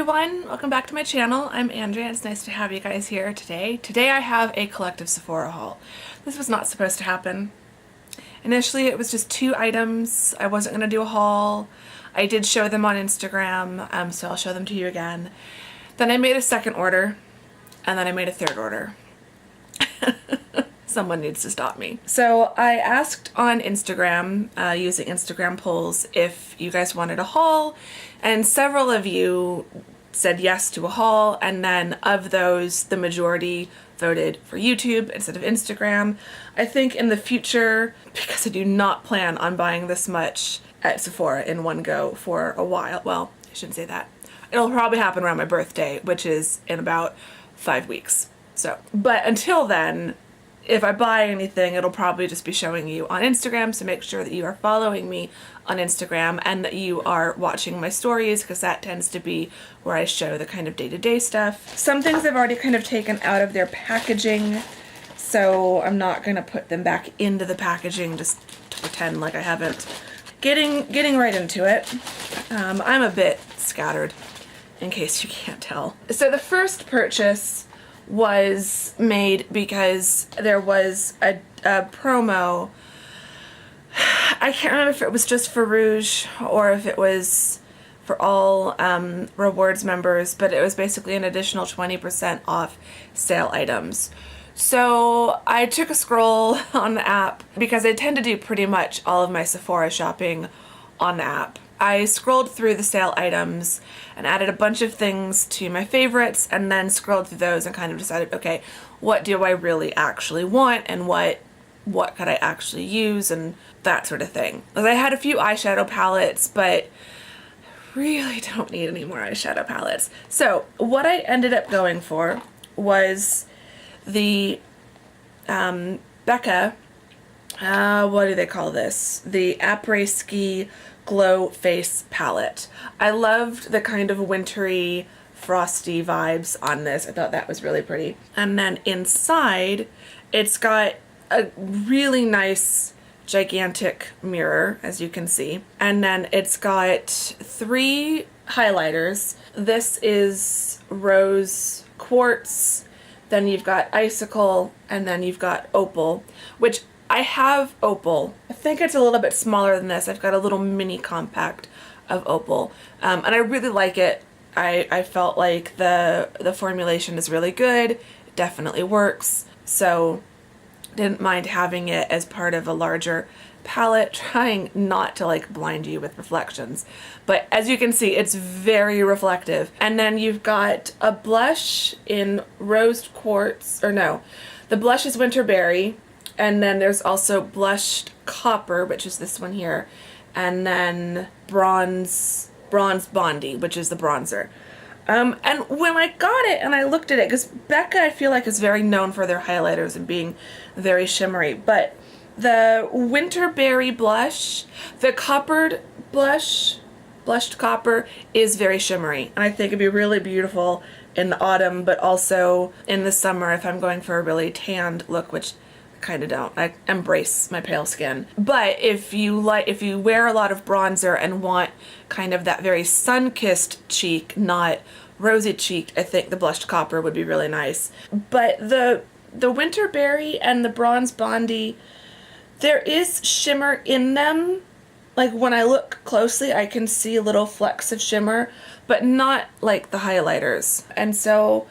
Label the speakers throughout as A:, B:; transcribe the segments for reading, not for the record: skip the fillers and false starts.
A: everyone, welcome back to my channel. I'm Andrea. It's nice to have you guys here today. Today I have a collective Sephora haul. This was not supposed to happen. Initially it was just 2 items. I wasn't going to do a haul. I did show them on Instagram, so I'll show them to you again. Then I made a second order, and then I made a third order. Someone needs to stop me. So I asked on Instagram, using Instagram polls, if you guys wanted a haul, and several of you said yes to a haul, and then of those, the majority voted for YouTube instead of Instagram. I think in the future, because I do not plan on buying this much at Sephora in one go for a while, well, I shouldn't say that. It'll probably happen around my birthday, which is in about 5 weeks. So, but until then, if I buy anything, it'll probably just be showing you on Instagram, so make sure that you are following me on Instagram and that you are watching my stories, because that tends to be where I show the kind of day-to-day stuff. Some things I've already kind of taken out of their packaging, so I'm not going to put them back into the packaging just to pretend like I haven't. Getting right into it. I'm a bit scattered, in case you can't tell. So the first purchase was made because there was a promo. I can't remember if it was just for Rouge or if it was for all rewards members, but it was basically an additional 20% off sale items. So I took a scroll on the app because I tend to do pretty much all of my Sephora shopping on the app. I scrolled through the sale items and added a bunch of things to my favorites, and then scrolled through those and kind of decided, okay, what do I really actually want, and what could I actually use, and that sort of thing. I had a few eyeshadow palettes, but really don't need any more eyeshadow palettes. So what I ended up going for was the Becca, what do they call this? The Après-Ski Glow Face Palette. I loved the kind of wintry, frosty vibes on this. I thought that was really pretty. And then inside, it's got a really nice, gigantic mirror, as you can see. And then it's got 3 highlighters. This is Rose Quartz, then you've got Icicle, and then you've got Opal, which I have Opal. I think it's a little bit smaller than this. I've got a little mini compact of Opal, and I really like it. I felt like the formulation is really good. It definitely works, so didn't mind having it as part of a larger palette, trying not to like blind you with reflections. But as you can see, it's very reflective. And then you've got a blush in Rose Quartz, or no, the blush is Winterberry. And then there's also blushed copper, which is this one here, and then bronze Bondi, which is the bronzer. And when I got it and I looked at it, because Becca I feel like is very known for their highlighters and being very shimmery, but the Winterberry blush, the coppered blush, blushed copper, is very shimmery, and I think it'd be really beautiful in the autumn, but also in the summer if I'm going for a really tanned look, which kind of don't. I embrace my pale skin. But if you wear a lot of bronzer and want kind of that very sun-kissed cheek, not rosy cheeked, I think the blushed copper would be really nice. But the Winterberry and the bronze Bondi, there is shimmer in them. Like when I look closely, I can see little flecks of shimmer, but not like the highlighters. And so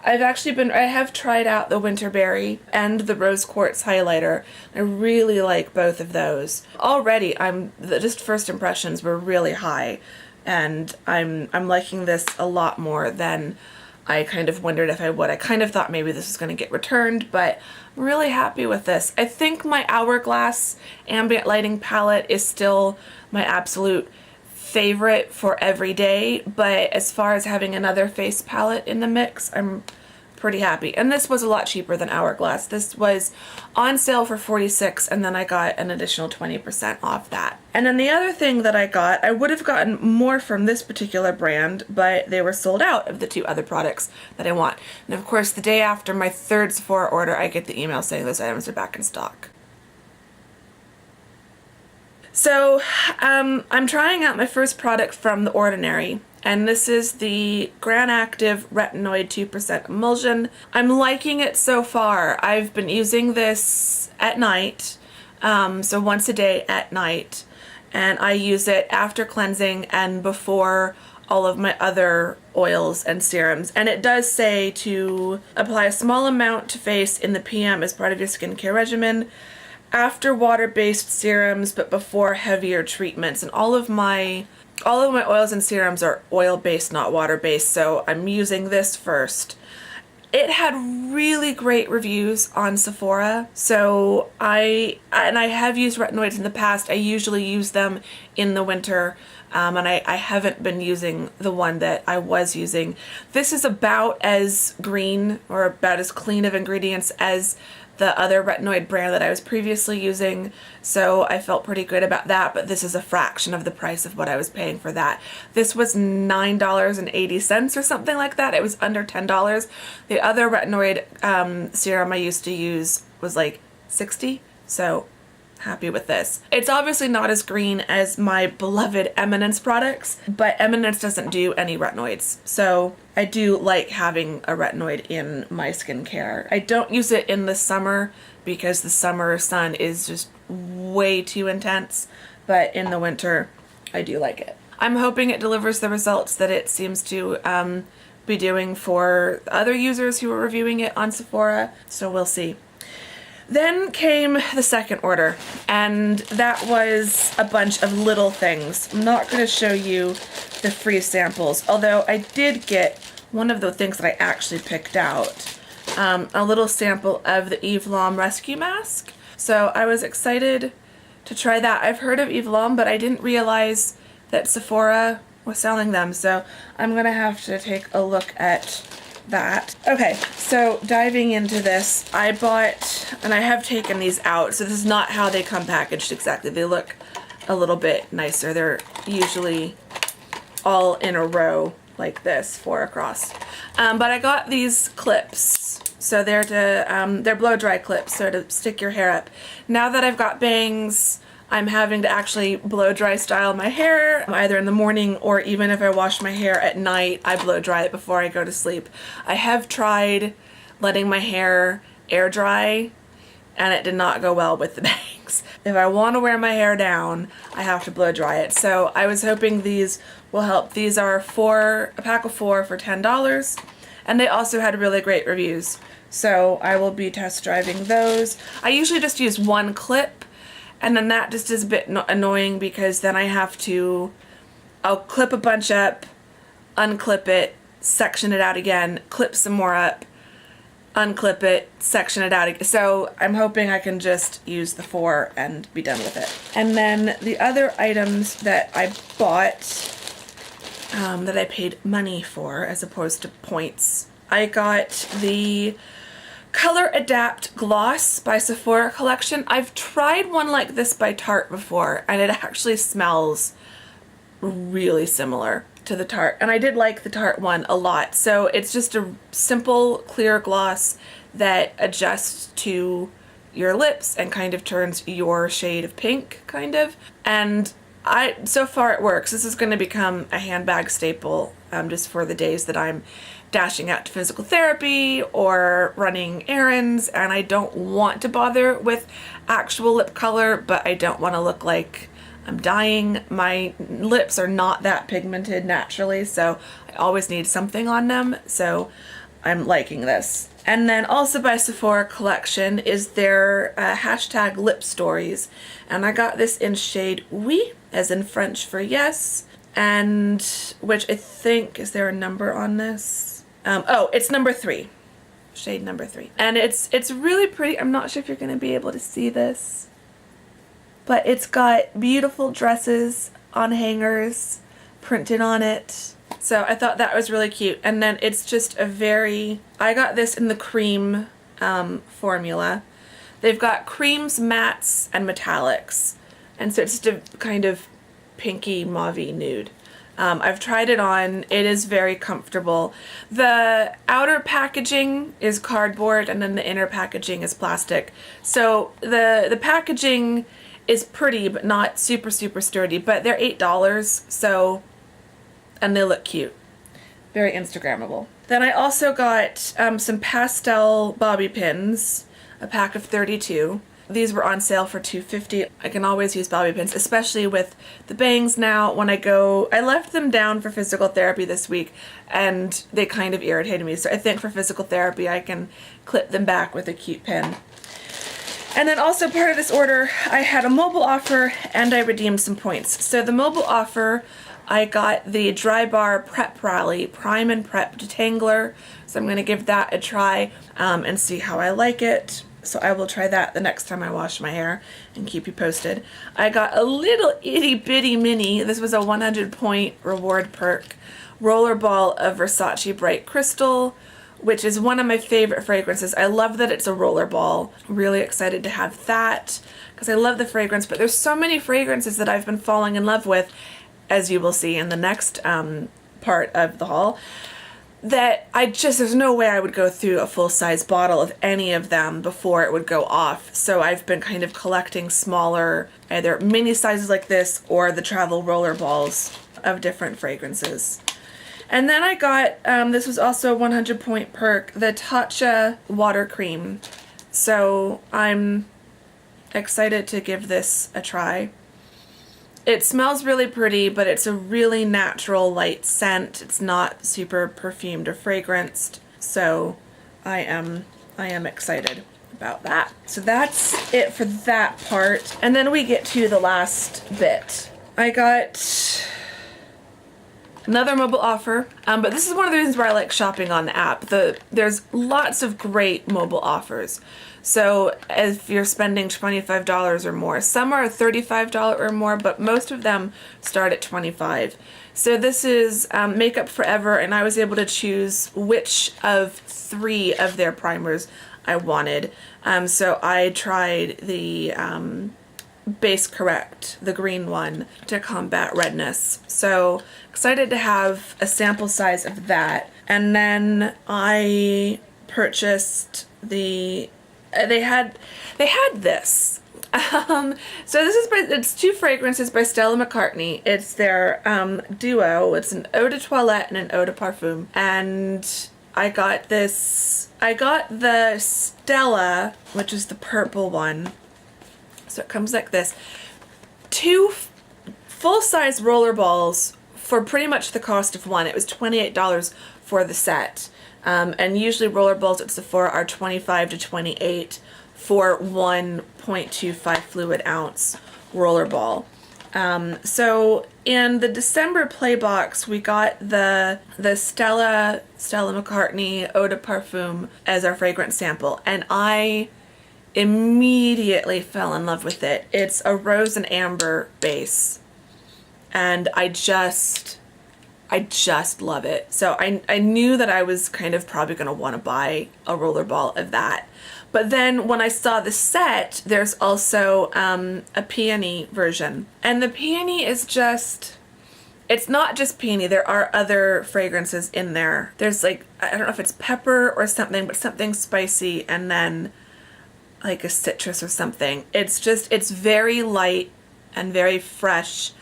A: I have tried out the Winterberry and the Rose Quartz highlighter. I really like both of those. Already, just first impressions were really high, and I'm liking this a lot more than I kind of wondered if I would. I kind of thought maybe this was going to get returned, but I'm really happy with this. I think my Hourglass ambient lighting palette is still my absolute favorite for every day, but as far as having another face palette in the mix, I'm pretty happy. And this was a lot cheaper than Hourglass. This was on sale for $46, and then I got an additional 20% off that. And then the other thing that I got, I would have gotten more from this particular brand, but they were sold out of the 2 other products that I want. And of course, the day after my 3rd Sephora order, I get the email saying those items are back in stock. So I'm trying out my first product from The Ordinary, and this is the Gran Active Retinoid 2% Emulsion. I'm liking it so far. I've been using this at night, so once a day at night, and I use it after cleansing and before all of my other oils and serums. And it does say to apply a small amount to face in the PM as part of your skincare regimen, after water-based serums but before heavier treatments. And all of my oils and serums are oil-based, not water-based, so I'm using this first. It had really great reviews on Sephora, so I have used retinoids in the past. I usually use them in the winter, and I haven't been using the one that I was using. This is about as green or about as clean of ingredients as the other retinoid brand that I was previously using, so I felt pretty good about that, but this is a fraction of the price of what I was paying for that. This was $9.80 or something like that. It was under $10. The other retinoid serum I used to use was like $60, so happy with this. It's obviously not as green as my beloved Eminence products, but Eminence doesn't do any retinoids, so I do like having a retinoid in my skincare. I don't use it in the summer because the summer sun is just way too intense, but in the winter I do like it. I'm hoping it delivers the results that it seems to be doing for other users who are reviewing it on Sephora, so we'll see. Then came the second order, and that was a bunch of little things. I'm not going to show you the free samples, although I did get one of the things that I actually picked out, a little sample of the Eve Lom Rescue Mask. So I was excited to try that. I've heard of Eve Lom, but I didn't realize that Sephora was selling them, so I'm going to have to take a look at that. Okay, so diving into this, I bought, and I have taken these out, so this is not how they come packaged exactly. They look a little bit nicer. They're usually all in a row like this, 4 across. But I got these clips, so they're blow dry clips, so to stick your hair up. Now that I've got bangs, I'm having to actually blow dry style my hair, either in the morning or even if I wash my hair at night, I blow dry it before I go to sleep. I have tried letting my hair air dry, and it did not go well with the bangs. If I want to wear my hair down, I have to blow dry it. So I was hoping these will help. These are a pack of 4 for $10, and they also had really great reviews. So I will be test driving those. I usually just use one clip, and then that just is a bit annoying because then I'll clip a bunch up, unclip it, section it out again, clip some more up, unclip it, section it out again. So I'm hoping I can just use the 4 and be done with it. And then the other items that I bought, that I paid money for as opposed to points, I got the Color Adapt Gloss by Sephora collection. I've tried one like this by Tarte before, and it actually smells really similar to the Tarte, and I did like the Tarte one a lot. So it's just a simple clear gloss that adjusts to your lips and kind of turns your shade of pink, kind of. And so far it works. This is going to become a handbag staple just for the days that I'm dashing out to physical therapy or running errands, and I don't want to bother with actual lip color, but I don't want to look like I'm dying. My lips are not that pigmented naturally, so I always need something on them, so I'm liking this. And then also by Sephora collection is their hashtag lip stories, and I got this in shade Oui, as in French for yes, and which I think, is there a number on this? Oh, it's number 3. Shade number 3. And it's really pretty. I'm not sure if you're going to be able to see this, but it's got beautiful dresses on hangers printed on it. So I thought that was really cute. And then it's just I got this in the cream formula. They've got creams, mattes, and metallics. And so it's just a kind of pinky mauvey nude. I've tried it on. It is very comfortable. The outer packaging is cardboard, and then the inner packaging is plastic. So the packaging is pretty, but not super, super sturdy. But they're $8, so, and they look cute. Very Instagrammable. Then I also got some pastel bobby pins, a pack of 32. These were on sale for $2.50. I can always use bobby pins, especially with the bangs now. When I go, I left them down for physical therapy this week, and they kind of irritated me. So I think for physical therapy, I can clip them back with a cute pin. And then also part of this order, I had a mobile offer and I redeemed some points. So the mobile offer, I got the Dry Bar Prep Rally Prime and Prep Detangler. So I'm going to give that a try and see how I like it. So I will try that the next time I wash my hair and keep you posted. I got a little itty bitty mini, this was a 100-point reward perk, rollerball of Versace Bright Crystal, which is one of my favorite fragrances. I love that it's a rollerball. Really excited to have that because I love the fragrance, but there's so many fragrances that I've been falling in love with, as you will see in the next part of the haul, that there's no way I would go through a full-size bottle of any of them before it would go off. So I've been kind of collecting smaller, either mini sizes like this or the travel roller balls of different fragrances. And then I got, this was also a 100-point perk, the Tatcha Water Cream. So I'm excited to give this a try. It smells really pretty, but it's a really natural light scent. It's not super perfumed or fragranced. So I am excited about that. So that's it for that part. And then we get to the last bit. I got another mobile offer, but this is one of the reasons why I like shopping on the app. There's lots of great mobile offers. So if you're spending $25 or more, some are $35 or more, but most of them start at $25. So this is Makeup Forever, and I was able to choose which of 3 of their primers I wanted. So I tried the Base Correct, the green one, to combat redness. So excited to have a sample size of that. And then I purchased they had this. So this is it's 2 fragrances by Stella McCartney. It's their duo. It's an eau de toilette and an eau de parfum. And I got this. I got the Stella, which is the purple one. So it comes like this. 2 full-size roller balls for pretty much the cost of one. It was $28 for the set. And usually roller balls at Sephora are $25 to $28 for 1.25 fluid ounce roller ball. So in the December play box, we got the Stella McCartney Eau de Parfum as our fragrance sample, and I immediately fell in love with it. It's a rose and amber base, and I just love it. So I knew that I was kind of probably going to want to buy a roller ball of that. But then when I saw the set, there's also a peony version. And the peony is just, it's not just peony. There are other fragrances in there. There's like, I don't know if it's pepper or something, but something spicy, and then like a citrus or something. It's very light and very fresh,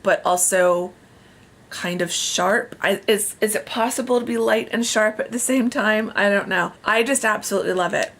A: but also kind of sharp. Is it possible to be light and sharp at the same time? I don't know. I just absolutely love it.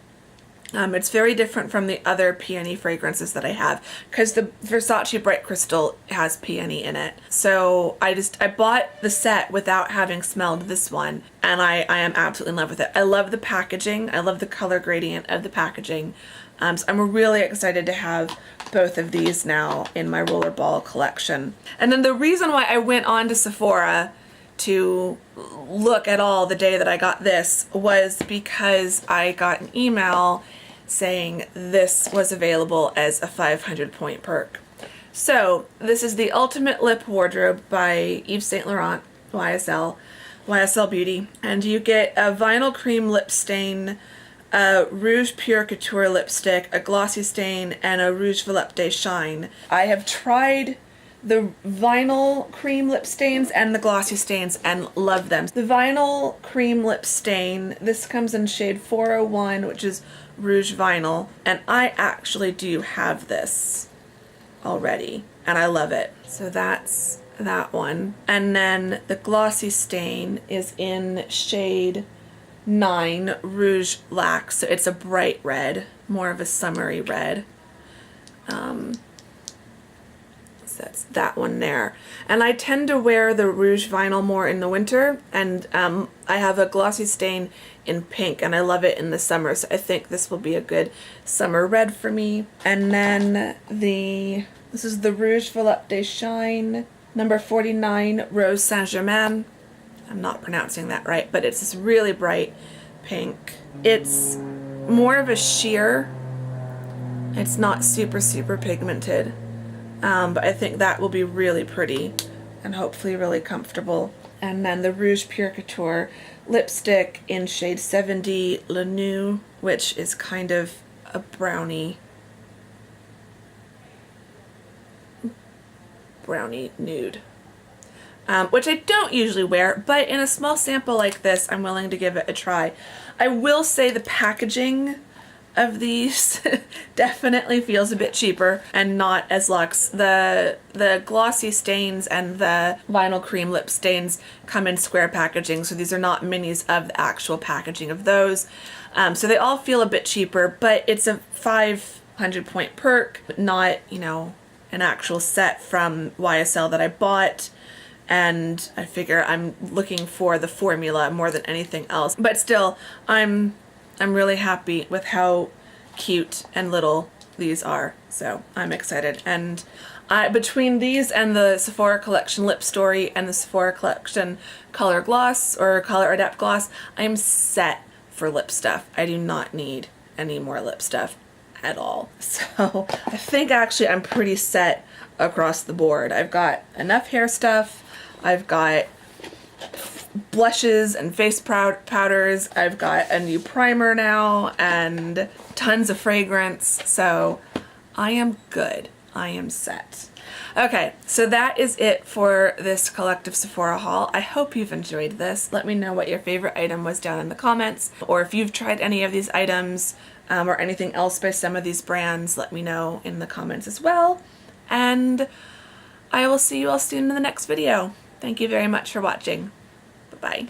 A: It's very different from the other peony fragrances that I have, because the Versace Bright Crystal has peony in it. So I bought the set without having smelled this one, and I am absolutely in love with it. I love the packaging. I love the color gradient of the packaging. So I'm really excited to have both of these now in my rollerball collection. And then the reason why I went on to Sephora to look at all the day that I got this was because I got an email saying this was available as a 500-point perk. So this is the Ultimate Lip Wardrobe by Yves Saint Laurent, YSL Beauty, and you get a vinyl cream lip stain, a Rouge Pure Couture lipstick, a glossy stain, and a Rouge Volupté Shine. I have tried the vinyl cream lip stains and the glossy stains and love them. The vinyl cream lip stain, this comes in shade 401, which is Rouge Vinyl, and I actually do have this. already, and I love it. So that's that one. And then the glossy stain is in shade 9, Rouge Lac. So it's a bright red, more of a summery red. So that's that one there. And I tend to wear the Rouge Vinyl more in the winter, and I have a glossy stain in pink, and I love it in the summer, so I think this will be a good summer red for me. And then this is the Rouge Volupté de Shine, number 49, Rose Saint-Germain. I'm not pronouncing that right, but it's this really bright pink. It's more of a sheer. It's not super, super pigmented. But I think that will be really pretty and hopefully really comfortable. And then the Rouge Pure Couture lipstick in shade 70, Le Nude, which is kind of a brownie nude. Which I don't usually wear, but in a small sample like this, I'm willing to give it a try. I will say the packaging of these definitely feels a bit cheaper and not as luxe. The glossy stains and the vinyl cream lip stains come in square packaging, so these are not minis of the actual packaging of those. So they all feel a bit cheaper, but it's a 500 point perk, not, you know, an actual set from YSL that I bought. And I figure I'm looking for the formula more than anything else. But still, I'm really happy with how cute and little these are. So I'm excited. And between these and the Sephora Collection Lip Story and the Sephora Collection Color Gloss or Color Adept Gloss, I'm set for lip stuff. I do not need any more lip stuff at all. So I think actually I'm pretty set across the board. I've got enough hair stuff. I've got blushes and face powders. I've got a new primer now and tons of fragrance. So I am good. I am set. Okay, so that is it for this collective Sephora haul. I hope you've enjoyed this. Let me know what your favorite item was down in the comments, or if you've tried any of these items or anything else by some of these brands, let me know in the comments as well. And I will see you all soon in the next video. Thank you very much for watching. Bye-bye.